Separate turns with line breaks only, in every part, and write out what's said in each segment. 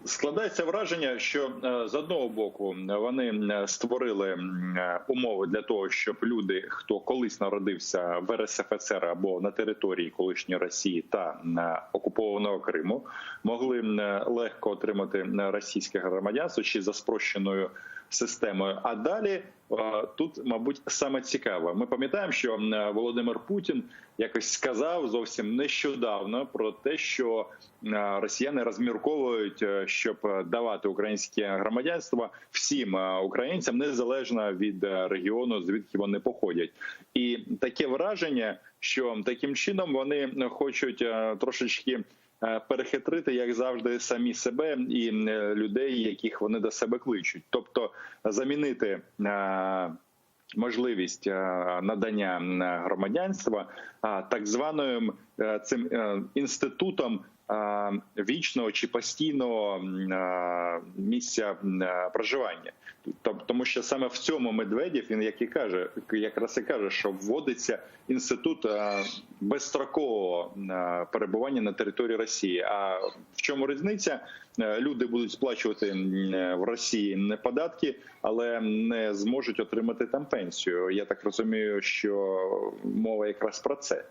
Складається враження, що з одного боку вони створили умови для того, щоб люди, хто колись народився в РСФСР або на території колишньої Росії та окупованого Криму, могли легко отримати російське громадянство чи за спрощеною системою. А далі тут, мабуть, саме цікаве. Ми пам'ятаємо, що Володимир Путін якось сказав зовсім нещодавно про те, що росіяни розмірковують, щоб давати українське громадянство всім українцям, незалежно від регіону, звідки вони походять. І таке враження, що таким чином вони хочуть трошечки перехитрити, як завжди, самі себе і людей, яких вони до себе кличуть. Тобто замінити можливість надання громадянства так званим цим інститутом вічного чи постійного місця проживання. Тому що саме в цьому Медведєв, він якраз і каже, що вводиться інститут безстрокового перебування на території Росії. А в чому різниця? Люди будуть сплачувати в Росії податки, але не зможуть отримати там пенсію. Я так розумію, що мова якраз про це.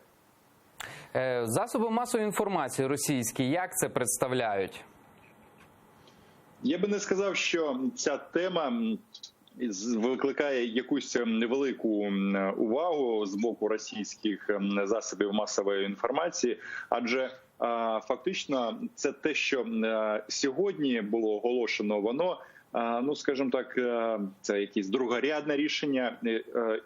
Засоби масової інформації російські як це представляють?
Я би не сказав, що ця тема викликає якусь невелику увагу з боку російських засобів масової інформації, адже фактично це те, що сьогодні було оголошено, воно, ну, скажімо так, це якесь другорядне рішення,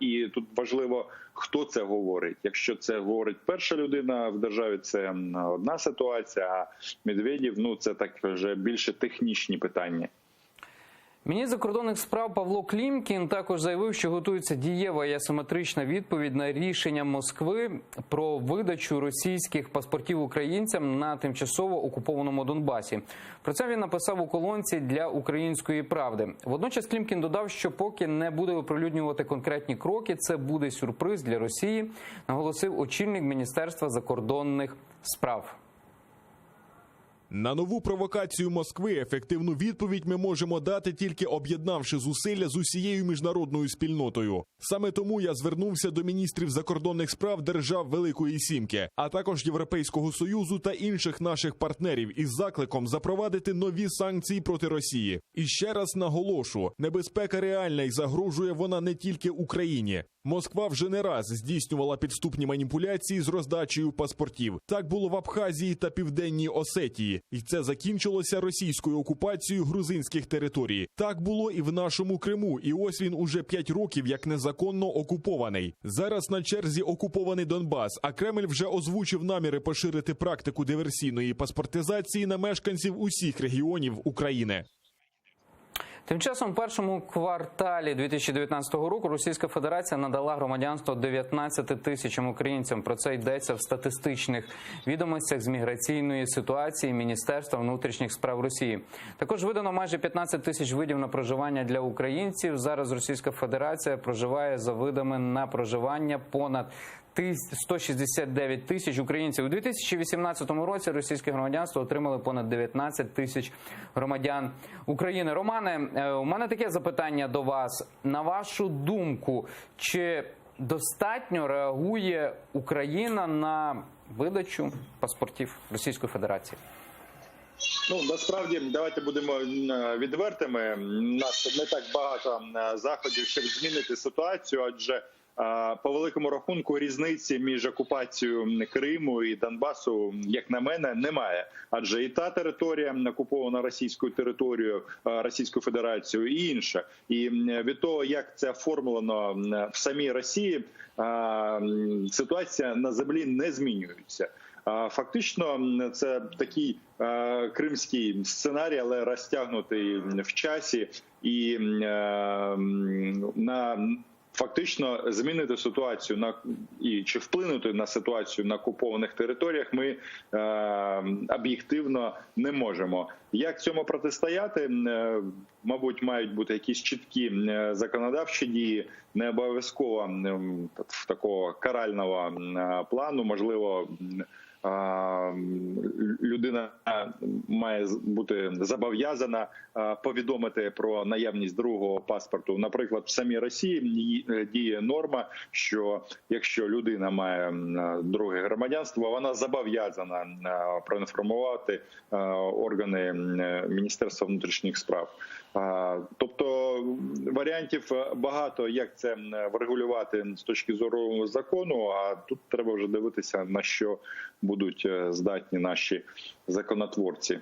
і тут важливо, хто це говорить. Якщо це говорить перша людина в державі, це одна ситуація, а Медведєв, ну, це так вже більше технічні питання.
Міністр закордонних справ Павло Клімкін також заявив, що готується дієва і асиметрична відповідь на рішення Москви про видачу російських паспортів українцям на тимчасово окупованому Донбасі. Про це він написав у колонці для «Української правди». Водночас Клімкін додав, що поки не буде оприлюднювати конкретні кроки, це буде сюрприз для Росії, наголосив очільник Міністерства закордонних справ.
На нову провокацію Москви ефективну відповідь ми можемо дати, тільки об'єднавши зусилля з усією міжнародною спільнотою. Саме тому я звернувся до міністрів закордонних справ держав Великої Сімки, а також Європейського Союзу та інших наших партнерів із закликом запровадити нові санкції проти Росії. І ще раз наголошу, небезпека реальна і загрожує вона не тільки Україні. Москва вже не раз здійснювала підступні маніпуляції з роздачею паспортів. Так було в Абхазії та Південній Осетії. І це закінчилося російською окупацією грузинських територій. Так було і в нашому Криму. І ось він уже 5 років як незаконно окупований. Зараз на черзі окупований Донбас, а Кремль вже озвучив наміри поширити практику диверсійної паспортизації на мешканців усіх регіонів України.
Тим часом у першому кварталі 2019 року Російська Федерація надала громадянство 19 тисячам українцям. Про це йдеться в статистичних відомостях з міграційної ситуації Міністерства внутрішніх справ Росії. Також видано майже 15 тисяч видів на проживання для українців. Зараз Російська Федерація проживає за видами на проживання понад 169 тисяч українців. У 2018 році російське громадянство отримали понад 19 тисяч громадян України. Романе, у мене таке запитання до вас. На вашу думку, чи достатньо реагує Україна на видачу паспортів Російської Федерації?
Ну, насправді, давайте будемо відвертими. У нас не так багато заходів, щоб змінити ситуацію, адже по великому рахунку різниці між окупацією Криму і Донбасу, як на мене, немає. Адже і та територія окупована російською територією, Російською Федерацією, і інша. І від того, як це оформлено в самій Росії, ситуація на землі не змінюється. Фактично, це такий кримський сценарій, але розтягнутий в часі і фактично змінити ситуацію чи вплинути на ситуацію на окупованих територіях ми об'єктивно не можемо. Як цьому протистояти? Мабуть, мають бути якісь чіткі законодавчі дії, не обов'язково такого карального плану, можливо, людина має бути зобов'язана повідомити про наявність другого паспорту. Наприклад, в самій Росії діє норма, що якщо людина має друге громадянство, вона зобов'язана проінформувати органи Міністерства внутрішніх справ. Тобто варіантів багато, як це врегулювати з точки зору закону, а тут треба вже дивитися, на що будуть здатні наші законотворці.